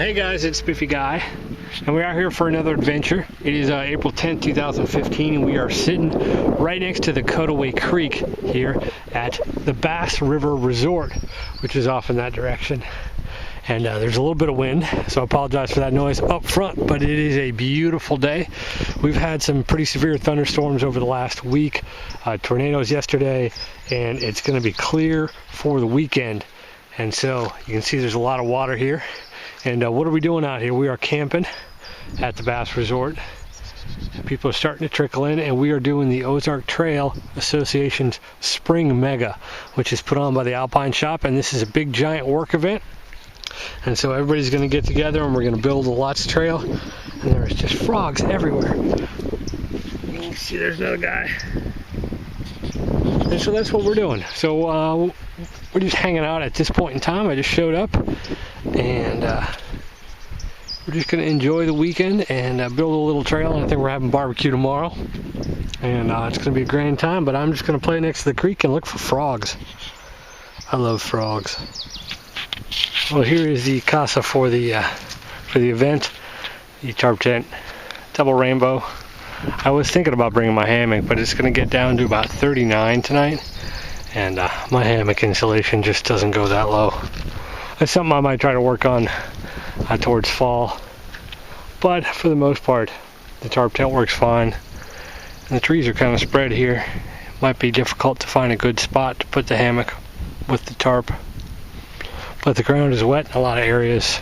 Hey guys, it's Spiffy Guy, and we're out here for another adventure. It is April 10th, 2015, and we are sitting right next to the Cutaway Creek here at the Bass River Resort, which is off in that direction. And there's a little bit of wind, so I apologize for that noise up front, but it is a beautiful day. We've had some pretty severe thunderstorms over the last week, tornadoes yesterday, and it's going to be clear for the weekend. And so you can see there's a lot of water here. And what are we doing out here? We are camping at the Bass Resort. People are starting to trickle in, and we are doing the Ozark Trail Association's Spring Mega, which is put on by the Alpine Shop, and this is a big giant work event. And so everybody's going to get together, and we're going to build a lots trail, and there's just frogs everywhere. You can see there's another guy. And so that's what we're doing. So we're just hanging out at this point in time. I just showed up, and we're just going to enjoy the weekend and build a little trail. And I think we're having barbecue tomorrow, and it's going to be a grand time. But I'm just going to play next to the creek and look for frogs. I love frogs. Well, here is the casa for the event, the tarp tent, double rainbow. I was thinking about bringing my hammock, but it's going to get down to about 39 tonight, and my hammock insulation just doesn't go that low. That's something I might try to work on towards fall, but for the most part, the tarp tent works fine. And the trees are kind of spread here. It might be difficult to find a good spot to put the hammock with the tarp, but the ground is wet in a lot of areas.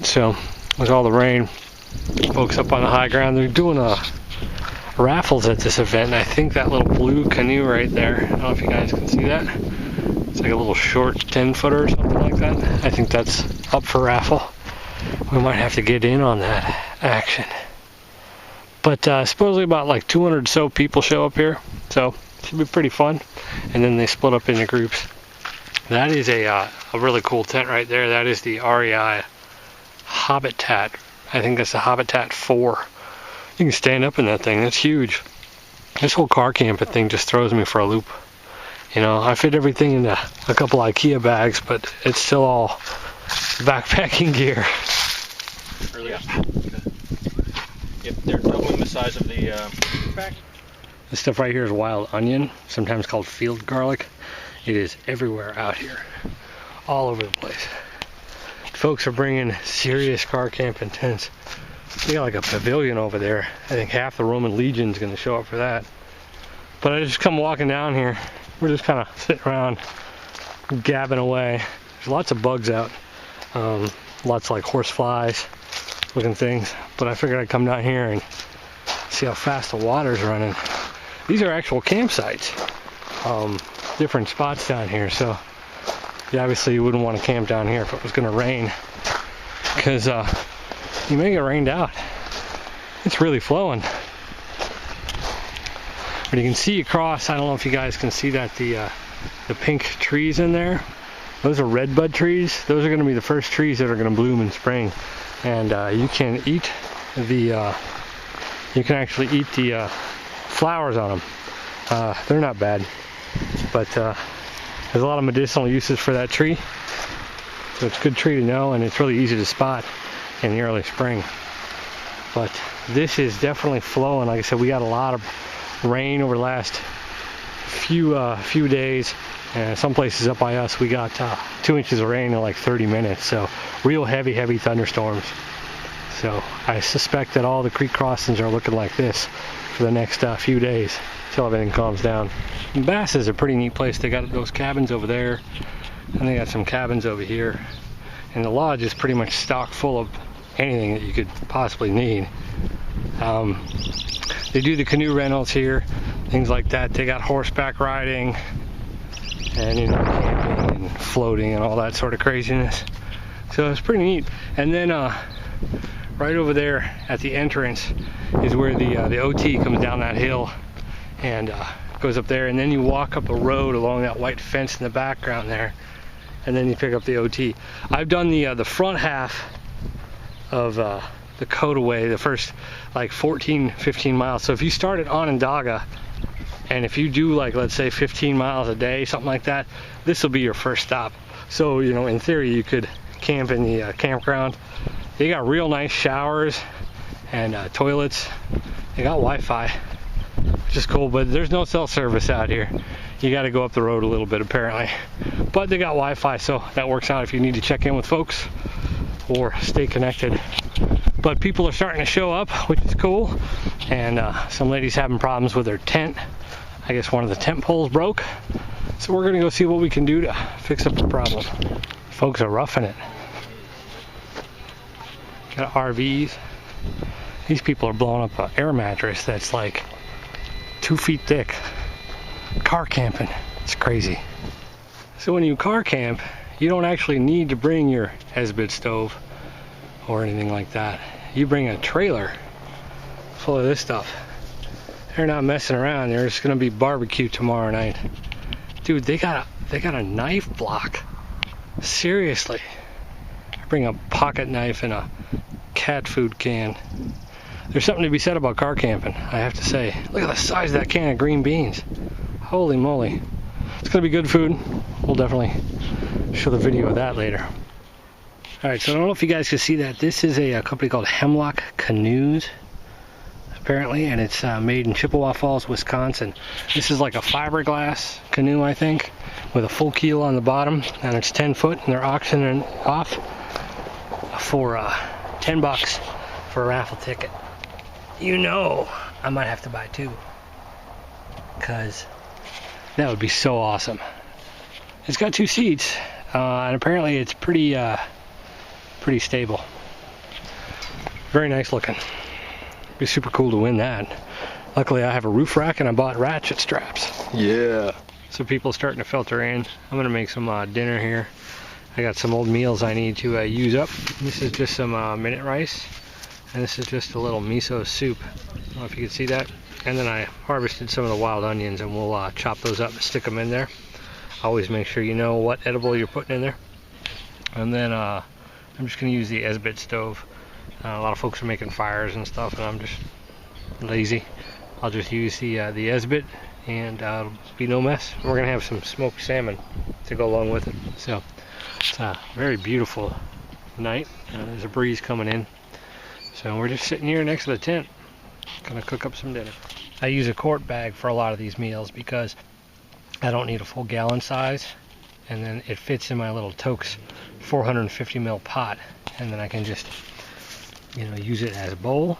So with all the rain, folks up on the high ground, they're doing raffles at this event, and I think that little blue canoe right there, I don't know if you guys can see that, it's like a little short 10-footer or something like that. I think that's up for raffle. We might have to get in on that action. But supposedly about like 200 or so people show up here, so it should be pretty fun. And then they split up into groups. That is a really cool tent right there. That is the REI Habitat. I think that's the Habitat 4. You can stand up in that thing. That's huge. This whole car camping thing just throws me for a loop. You know, I fit everything into a couple IKEA bags, but it's still all backpacking gear. Yeah. Yep, they're doubling the size of the back. This stuff right here is wild onion, sometimes called field garlic. It is everywhere out here, all over the place. Folks are bringing serious car camping tents. We got like a pavilion over there. I think half the Roman Legion's going to show up for that. But I just come walking down here. We're just kind of sitting around, gabbing away. There's lots of bugs out. Lots of like horse flies looking things. But I figured I'd come down here and see how fast the water's running. These are actual campsites. Different spots down here. So yeah, obviously you wouldn't want to camp down here if it was going to rain, because you may get rained out. It's really flowing. But you can see across, I don't know if you guys can see that, the pink trees in there. Those are redbud trees. Those are going to be the first trees that are going to bloom in spring. And you can eat the, you can actually eat the flowers on them. They're not bad, but there's a lot of medicinal uses for that tree. So it's a good tree to know, and it's really easy to spot in the early spring. But this is definitely flowing. Like I said, we got a lot of rain over the last few days, and some places up by us we got 2 inches of rain in like 30 minutes. So real heavy thunderstorms. So I suspect that all the creek crossings are looking like this for the next few days until everything calms down. And Bass is a pretty neat place. They got those cabins over there, and they got some cabins over here, and the lodge is pretty much stocked full of anything that you could possibly need. They do the canoe rentals here, things like that. They got horseback riding, and you know, camping and floating and all that sort of craziness. So it's pretty neat. And then right over there at the entrance is where the OT comes down that hill and goes up there, and then you walk up a road along that white fence in the background there, and then you pick up the OT. I've done the front half of the Cutaway, the first like 14-15 miles. So if you start at Onondaga, and if you do like, let's say 15 miles a day, something like that, this will be your first stop. So, you know, in theory you could camp in the campground. They got real nice showers and toilets. They got Wi-Fi, which is cool, but there's no cell service out here. You got to go up the road a little bit apparently. But they got Wi-Fi, so that works out if you need to check in with folks or stay connected. But people are starting to show up, which is cool. And some ladies having problems with their tent. I guess one of the tent poles broke. So we're gonna go see what we can do to fix up the problem. Folks are roughing it. Got RVs. These people are blowing up an air mattress that's like 2 feet thick. Car camping. It's crazy. So when you car camp, you don't actually need to bring your Esbit stove or anything like that. You bring a trailer full of this stuff. They're not messing around. There's gonna be barbecue tomorrow night. Dude, they got a knife block. Seriously. I bring a pocket knife and a cat food can. There's something to be said about car camping, I have to say. Look at the size of that can of green beans. Holy moly. It's gonna be good food. We'll definitely show the video of that later. Alright, so I don't know if you guys can see that. This is a company called Hemlock Canoes, apparently, and it's made in Chippewa Falls, Wisconsin. This is like a fiberglass canoe, I think, with a full keel on the bottom, and it's 10 foot, and they're auctioning off for $10 for a raffle ticket. You know, I might have to buy 2, because that would be so awesome. It's got 2 seats, and apparently it's pretty stable. Very nice looking. Be super cool to win that. Luckily I have a roof rack and I bought ratchet straps. Yeah. So people are starting to filter in. I'm gonna make some dinner here. I got some old meals I need to use up. This is just some minute rice, and this is just a little miso soup. I don't know if you can see that. And then I harvested some of the wild onions, and we'll chop those up and stick them in there. Always make sure you know what edible you're putting in there. And then I'm just gonna use the Esbit stove. A lot of folks are making fires and stuff, and I'm just lazy. I'll just use the Esbit, and it'll be no mess. We're gonna have some smoked salmon to go along with it. So it's a very beautiful night. There's a breeze coming in, so we're just sitting here next to the tent, gonna cook up some dinner. I use a quart bag for a lot of these meals because I don't need a full gallon size, and then it fits in my little Toke's 450 ml pot, and then I can just, you know, use it as a bowl.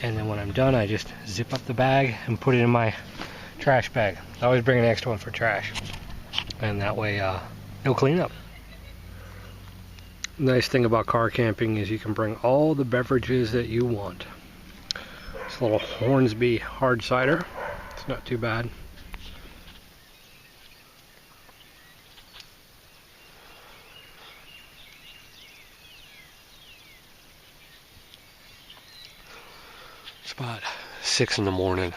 And then when I'm done, I just zip up the bag and put it in my trash bag. I always bring an extra one for trash, and that way no cleanup. Nice thing about car camping is you can bring all the beverages that you want. It's a little Hornsby hard cider. It's not too bad. It's about 6 in the morning,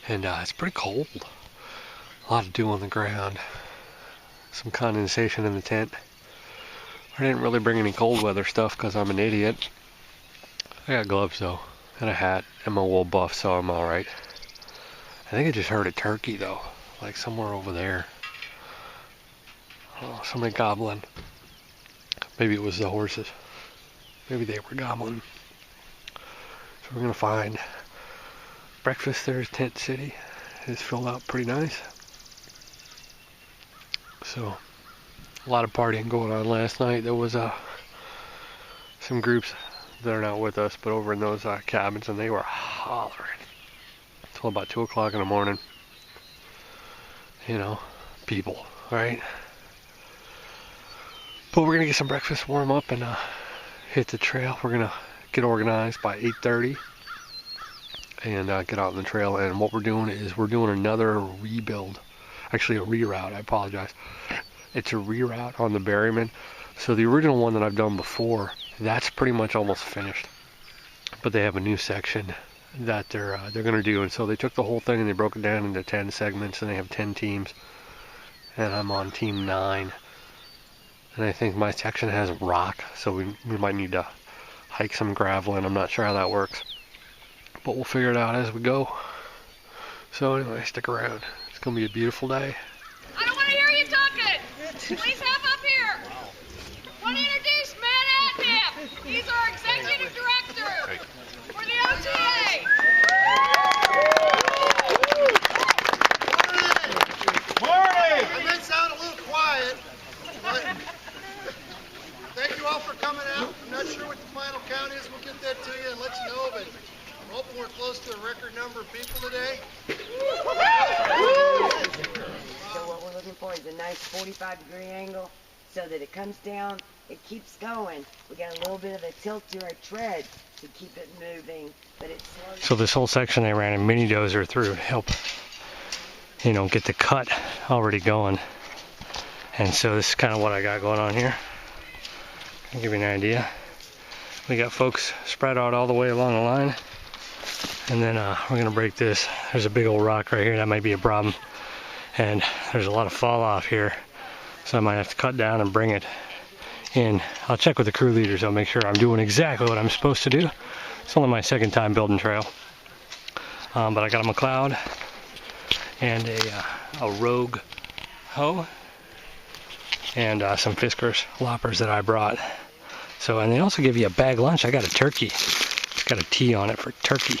and it's pretty cold. A lot of dew on the ground, some condensation in the tent. I didn't really bring any cold weather stuff because I'm an idiot. I got gloves though, and a hat, and my wool buff, so I'm alright. I think I just heard a turkey though, like somewhere over there. Oh, somebody gobbling. Maybe it was the horses. Maybe they were gobbling. So we're gonna find breakfast there at Tent City. It's filled out pretty nice. So a lot of partying going on last night. There was some groups that are not with us, but over in those cabins, and they were hollering until about 2 o'clock in the morning. You know, people, right? But we're gonna get some breakfast, warm up, and hit the trail. We're gonna get organized by 8:30 and get out on the trail. And what we're doing is we're doing another rebuild, actually a reroute. I apologize. It's a reroute on the Berryman. So the original one that I've done before, that's pretty much almost finished, but they have a new section that they're gonna do. And so they took the whole thing and they broke it down into 10 segments, and they have 10 teams, and I'm on team 9. And I think my section has rock, so we might need to hike some gravel, and I'm not sure how that works, but we'll figure it out as we go. So anyway, stick around. It's gonna be a beautiful day. I don't want to hear you talking. Please have up here. He's our executive director for the OTA. Morning! I may sound a little quiet, but thank you all for coming out. I'm not sure what the final count is. We'll get that to you and let you know, but I'm hoping we're close to a record number of people today. So what we're looking for is a nice 45-degree angle so that it comes down, it keeps going. We got a little bit of a tilt to our tread to keep it moving, but it's slow. So this whole section they ran a mini dozer through to help, you know, get the cut already going. And so this is kind of what I got going on here. I'll give you an idea. We got folks spread out all the way along the line. And then we're gonna break this. There's a big old rock right here, that might be a problem. And there's a lot of fall off here. So I might have to cut down and bring it in. I'll check with the crew leaders, I'll make sure I'm doing exactly what I'm supposed to do. It's only my second time building trail. But I got a McLeod and a Rogue hoe and some Fiskars loppers that I brought. So, and they also give you a bag lunch. I got a turkey. It's got a T on it for turkey.